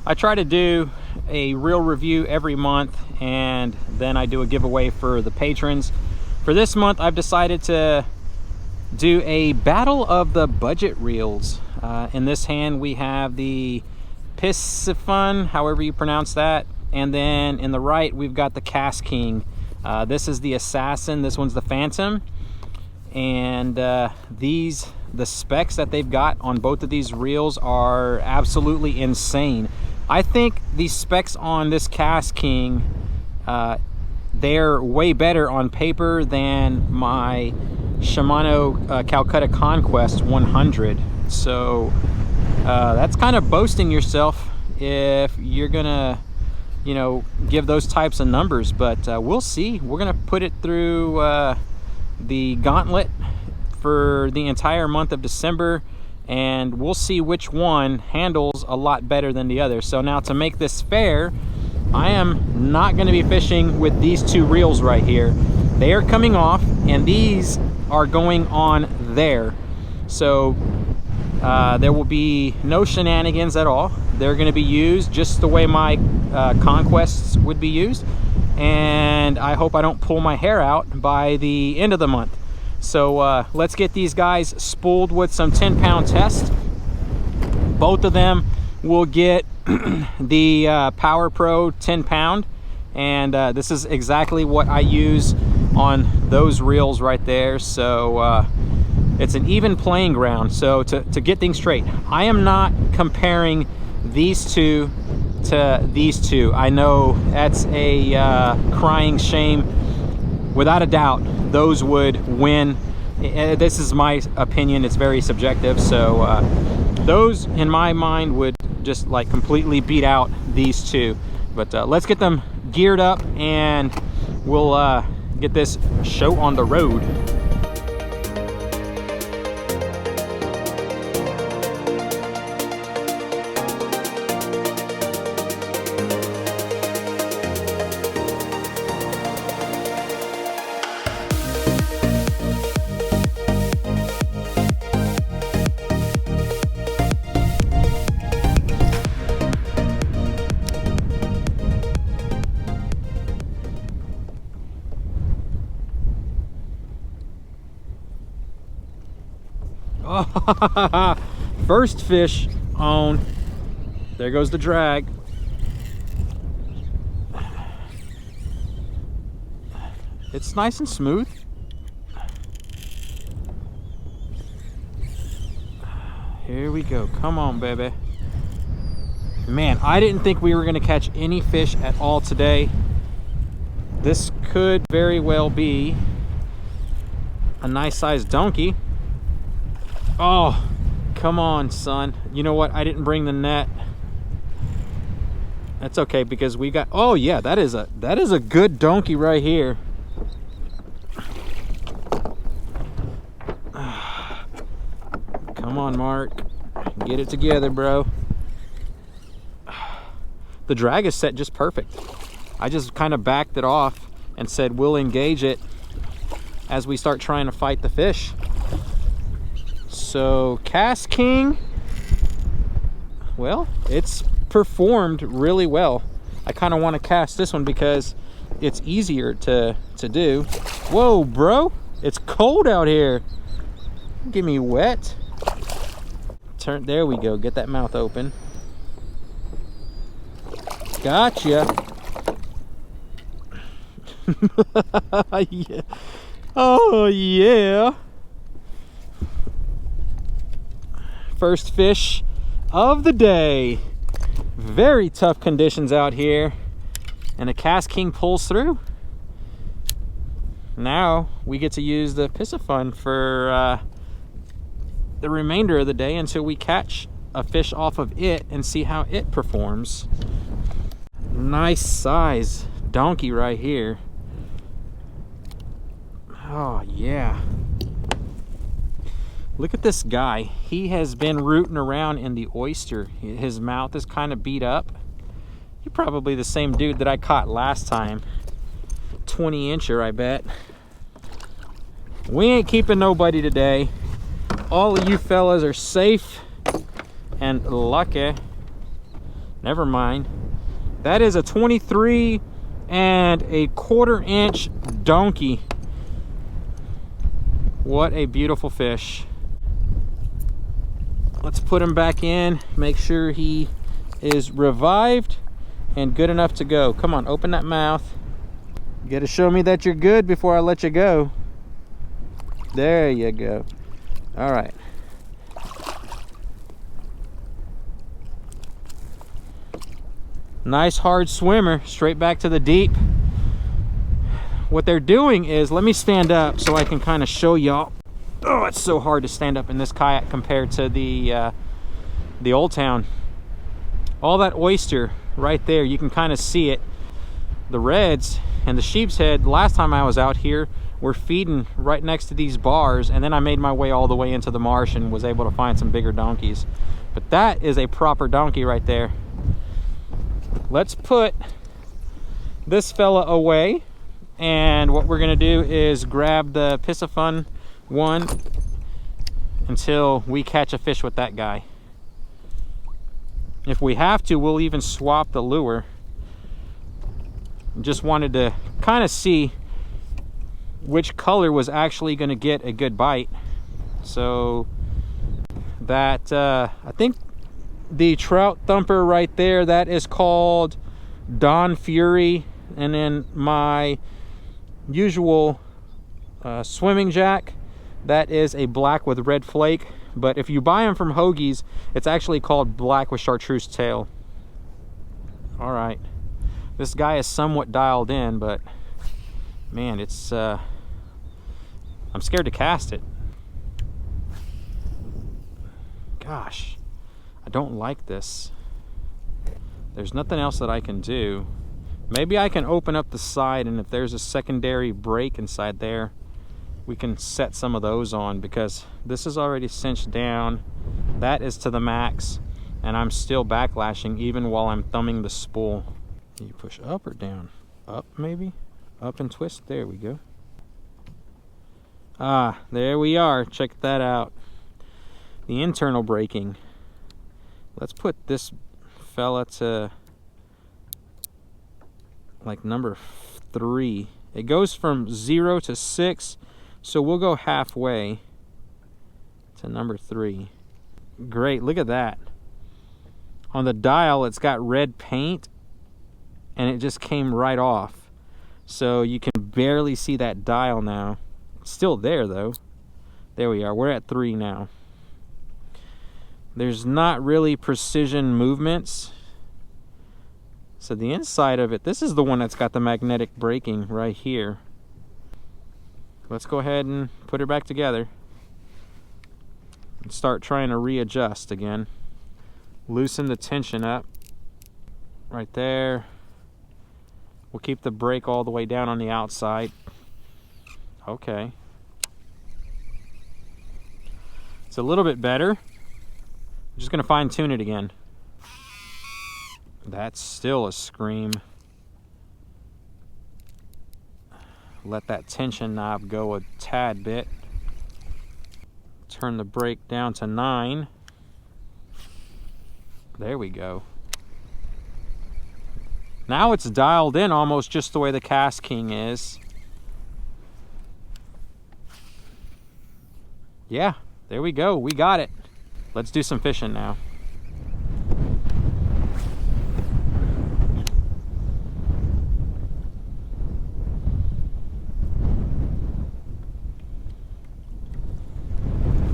I try to do a reel review every month, and then I do a giveaway for the patrons. For this month, I've decided to do a battle of the budget reels. In this hand, we have the Piscifun, however you pronounce that, and then in the right, we've got the Kast King. This is the Assassin, this one's the Phantom, and the specs that they've got on both of these reels are absolutely insane. I think the specs on this Kast King, they're way better on paper than my Shimano Calcutta Conquest 100. So that's kind of boasting yourself if you're gonna, you know, give those types of numbers, but we'll see. We're gonna put it through the gauntlet for the entire month of December, and we'll see which one handles a lot better than the other. So now, to make this fair, I am not going to be fishing with these two reels right here. They are coming off, and these are going on there. So there will be no shenanigans at all. They're going to be used just the way my Conquests would be used, and I hope I don't pull my hair out by the end of the month. So let's get these guys spooled with some 10-pound test. Both of them will get the Power Pro 10-pound, and this is exactly what I use on those reels right there. So it's an even playing ground. So to get things straight, I am not comparing these two to these two. I know that's a crying shame. Without a doubt, those would win. This is my opinion, it's very subjective. So those in my mind would just like completely beat out these two. But let's get them geared up, and we'll get this show on the road. First fish on. There goes the drag. It's nice and smooth. Here we go. Come on, baby. Man, I didn't think we were going to catch any fish at all today. This could very well be a nice sized donkey. Oh, come on, son. You know what? I didn't bring the net. That's okay, because we got, oh yeah, that is a good donkey right here. Come on, Mark. Get it together, bro. The drag is set just perfect. I just kind of backed it off and said we'll engage it as we start trying to fight the fish. So Kast King, well, it's performed really well. I kind of want to cast this one because it's easier to do. Whoa, bro, it's cold out here. Get me wet. There we go. Get that mouth open. Gotcha. Yeah. Oh yeah. First fish of the day. Very tough conditions out here, and the Kast King pulls through. Now we get to use the Piscifun for the remainder of the day until we catch a fish off of it and see how it performs. Nice size donkey right here. Oh yeah. Look at this guy. He has been rooting around in the oyster. His mouth is kind of beat up. You're probably the same dude that I caught last time. 20-incher, I bet. We ain't keeping nobody today. All of you fellas are safe and lucky. Never mind. That is a 23 and a 1/4 inch donkey. What a beautiful fish. Let's put him back in, make sure he is revived and good enough to go. Come on, open that mouth. You gotta show me that you're good before I let you go. There you go. All right. Nice hard swimmer, straight back to the deep. What they're doing is, let me stand up so I can kind of show y'all. Oh, it's so hard to stand up in this kayak compared to the Old Town. All that oyster right there, you can kind of see it. The reds and the sheep's head, last time I was out here, were feeding right next to these bars, and then I made my way all the way into the marsh and was able to find some bigger donkeys. But that is a proper donkey right there. Let's put this fella away, and what we're gonna do is grab the Piscifun one until we catch a fish with that guy. If we have to, we'll even swap the lure. Just wanted to kind of see which color was actually going to get a good bite. So that I think the trout thumper right there, that is called Dawn Fury, and then my usual swimming jack, that is a black with red flake. But if you buy them from Hogie's, it's actually called black with chartreuse tail. All right, this guy is somewhat dialed in, but man, it's I'm scared to cast it. Gosh, I don't like this. There's nothing else that I can do. Maybe I can open up the side, and if there's a secondary break inside there, we can set some of those on, because this is already cinched down. That is to the max, and I'm still backlashing even while I'm thumbing the spool. You push up or down? Up, maybe? Up and twist. There we go. Ah, there we are. Check that out. The internal braking. Let's put this fella to like number 3. It goes from 0 to 6, so we'll go halfway to number 3. Great, look at that. On the dial, it's got red paint, and it just came right off. So you can barely see that dial now. It's still there though. There we are, we're at 3 now. There's not really precision movements. So the inside of it, this is the one that's got the magnetic braking right here. Let's go ahead and put her back together and start trying to readjust again. Loosen the tension up right there. We'll keep the brake all the way down on the outside. Okay. It's a little bit better. I'm just gonna fine tune it again. That's still a scream. Let that tension knob go a tad bit. Turn the brake down to 9. There we go. Now it's dialed in almost just the way the Kast King is. Yeah, there we go. We got it. Let's do some fishing now.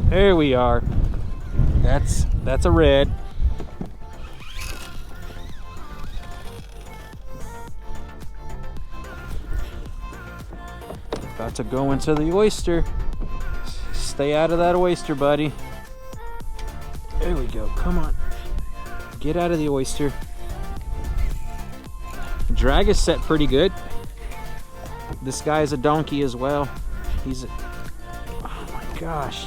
There we are. That's a red. About to go into the oyster. Stay out of that oyster, buddy. There we go. Come on. Get out of the oyster. Drag is set pretty good. This guy is a donkey as well. He's a... Oh my gosh.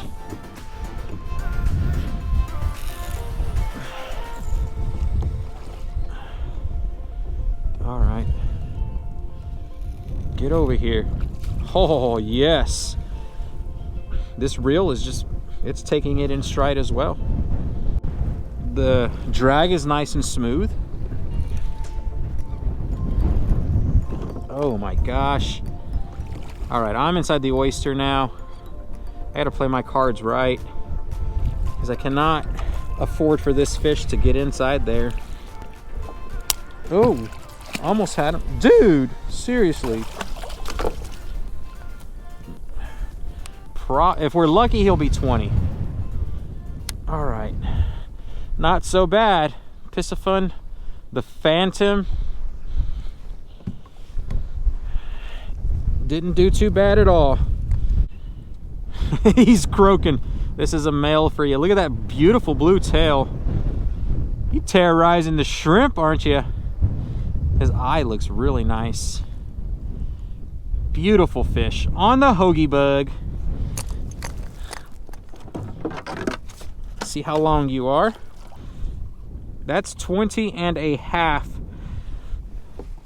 All right. Get over here. Oh, yes. This reel is just, it's taking it in stride as well. The drag is nice and smooth. Oh my gosh. All right, I'm inside the oyster now. I gotta play my cards right, because I cannot afford for this fish to get inside there. Oh, almost had him. Dude, seriously. If we're lucky, he'll be 20. All right, not so bad. Piscifun, the Phantom, didn't do too bad at all. He's croaking. This is a male for you. Look at that beautiful blue tail. You terrorizing the shrimp, aren't you? His eye looks really nice. Beautiful fish on the Hobie bug. See how long you are. That's 20 and a half.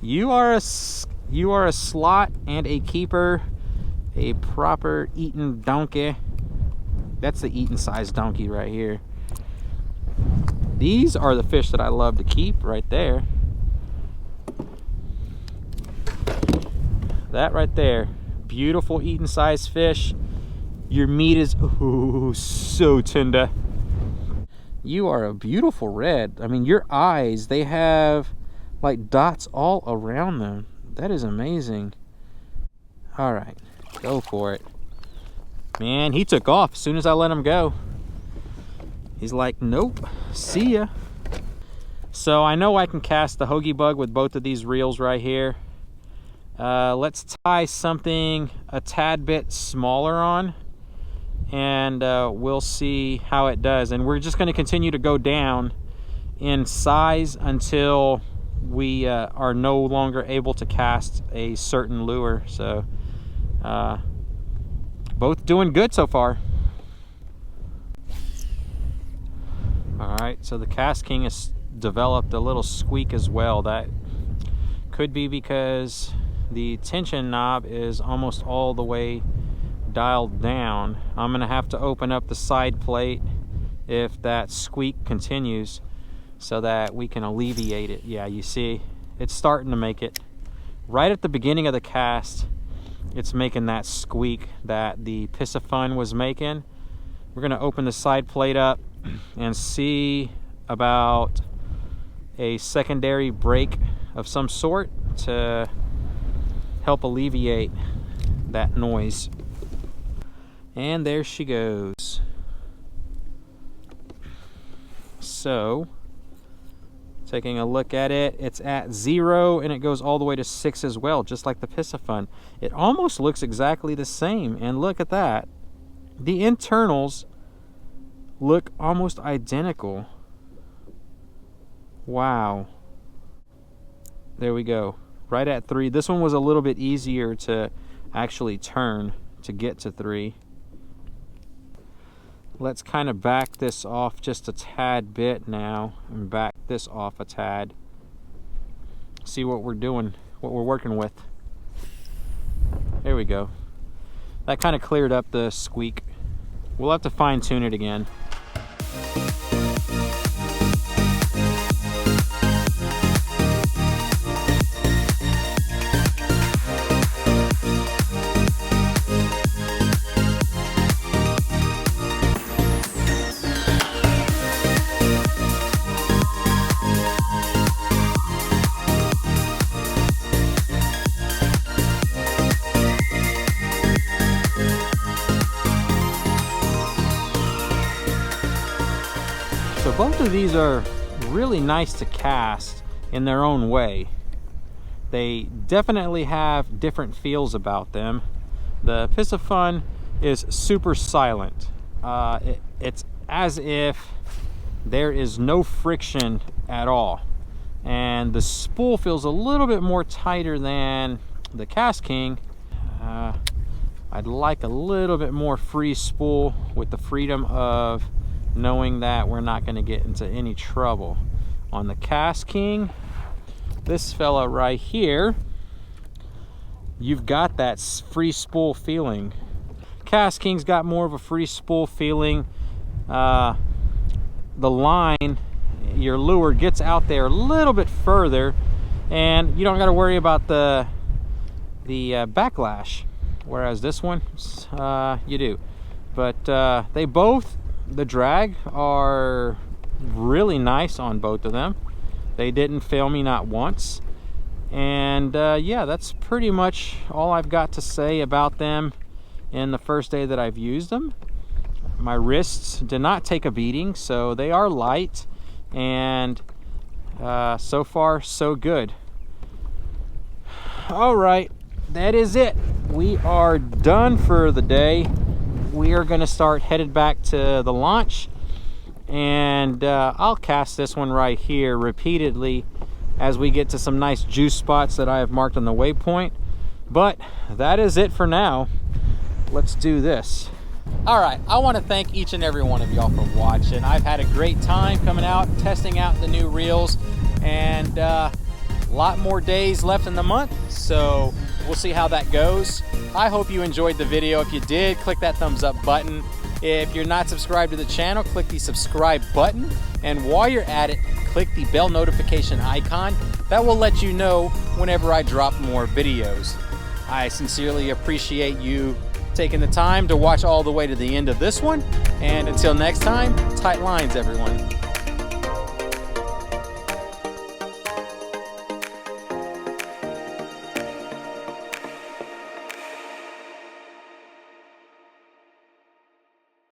You are a slot and a keeper, a proper eaten donkey. That's the eaten size donkey right here. These are the fish that I love to keep right there. That right there, beautiful eaten size fish. Your meat is ooh, so tender. You are a beautiful red. I mean, your eyes, they have like dots all around them. That is amazing. All right, go for it. Man, he took off as soon as I let him go. He's like, nope, see ya. So I know I can cast the Hobie bug with both of these reels right here. Let's tie something a tad bit smaller on, and we'll see how it does. And we're just going to continue to go down in size until we are no longer able to cast a certain lure. So both doing good so far. All right, so the Kast King has developed a little squeak as well. That could be because the tension knob is almost all the way dialed down. I'm gonna have to open up the side plate if that squeak continues so that we can alleviate it. Yeah, you see, it's starting to make it. Right at the beginning of the cast, it's making that squeak that the Piscifun was making. We're gonna open the side plate up and see about a secondary brake of some sort to help alleviate that noise. And there she goes. So, taking a look at it, it's at 0 and it goes all the way to 6 as well, just like the Piscifun. It almost looks exactly the same, and look at that. The internals look almost identical. Wow. There we go. Right at 3. This one was a little bit easier to actually turn to get to 3. Let's kind of back this off just a tad bit now and back this off a tad. See what we're doing, what we're working with. There we go. That kind of cleared up the squeak. We'll have to fine tune it again. Both of these are really nice to cast in their own way. They definitely have different feels about them. The Piscifun is super silent. It's as if there is no friction at all. And the spool feels a little bit more tighter than the Kast King. I'd like a little bit more free spool with the freedom of knowing that we're not going to get into any trouble. On the Kast King, this fella right here, you've got that free spool feeling. Kast King's got more of a free spool feeling. The line, your lure gets out there a little bit further, and you don't got to worry about the the backlash, whereas this one you do. But they both, the drag are really nice on both of them. They didn't fail me not once. And yeah, that's pretty much all I've got to say about them in the first day that I've used them. My wrists did not take a beating, so they are light, and so far so good. All right, that is it. We are done for the day. We are going to start headed back to the launch, and I'll cast this one right here repeatedly as we get to some nice juice spots that I have marked on the waypoint. But that is it for now. Let's do this. All right, I want to thank each and every one of y'all for watching. I've had a great time coming out, testing out the new reels, and a lot more days left in the month, so we'll see how that goes. I hope you enjoyed the video. If you did, click that thumbs up button. If you're not subscribed to the channel, click the subscribe button, and while you're at it, click the bell notification icon. That will let you know whenever I drop more videos. I sincerely appreciate you taking the time to watch all the way to the end of this one, and until next time, tight lines, everyone.